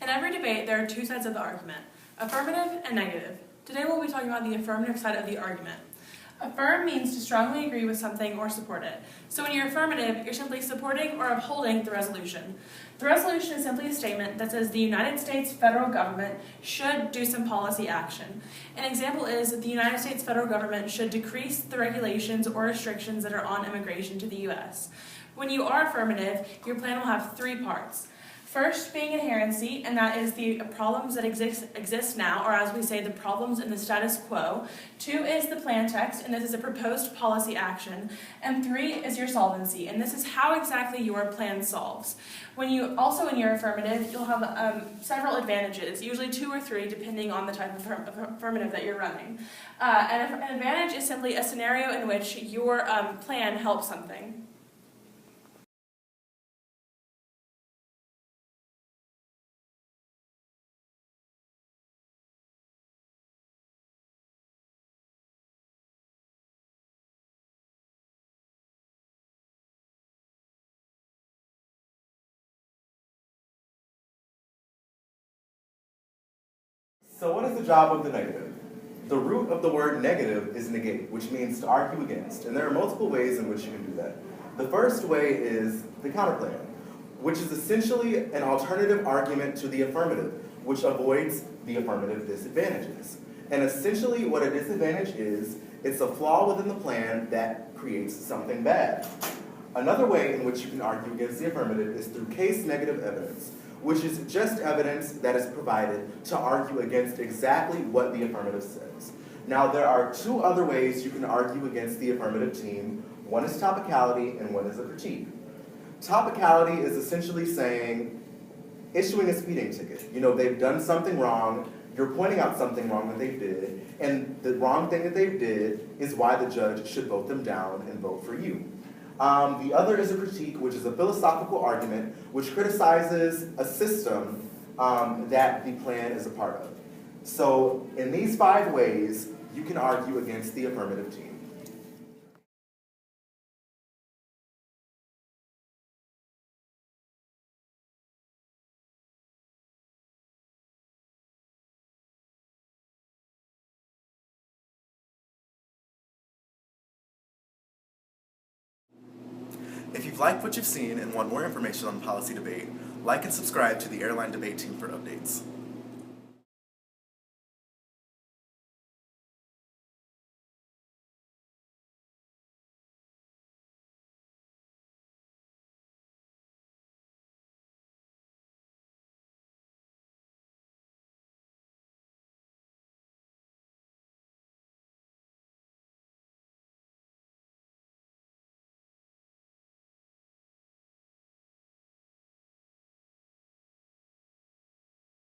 In every debate, there are two sides of the argument, affirmative and negative. Today we'll be talking about the affirmative side of the argument. Affirm means to strongly agree with something or support it. So when you're affirmative, you're simply supporting or upholding the resolution. The resolution is simply a statement that says the United States federal government should do some policy action. An example is that the United States federal government should decrease the regulations or restrictions that are on immigration to the U.S. When you are affirmative, your plan will have three parts. First being inherency, and that is the problems that exist now, or as we say, the problems in the status quo. Two is the plan text, and this is a proposed policy action. And three is your solvency, and this is how exactly your plan solves. When you also in your affirmative, you'll have several advantages, usually 2 or 3, depending on the type of affirmative that you're running. An advantage is simply a scenario in which your plan helps something. So what is the job of the negative? The root of the word negative is negate, which means to argue against. And there are multiple ways in which you can do that. The first way is the counterplan, which is essentially an alternative argument to the affirmative, which avoids the affirmative disadvantages. And essentially what a disadvantage is, it's a flaw within the plan that creates something bad. Another way in which you can argue against the affirmative is through case negative evidence, which is just evidence that is provided to argue against exactly what the affirmative says. Now, there are 2 other ways you can argue against the affirmative team. One is topicality and one is a critique. Topicality is essentially saying, issuing a speeding ticket. You know, they've done something wrong, you're pointing out something wrong that they did, and the wrong thing that they did is why the judge should vote them down and vote for you. The other is a critique, which is a philosophical argument which criticizes a system that the plan is a part of. So in these 5 ways, you can argue against the affirmative team. If you've liked what you've seen and want more information on policy debate, like and subscribe to the Airline Debate Team for updates.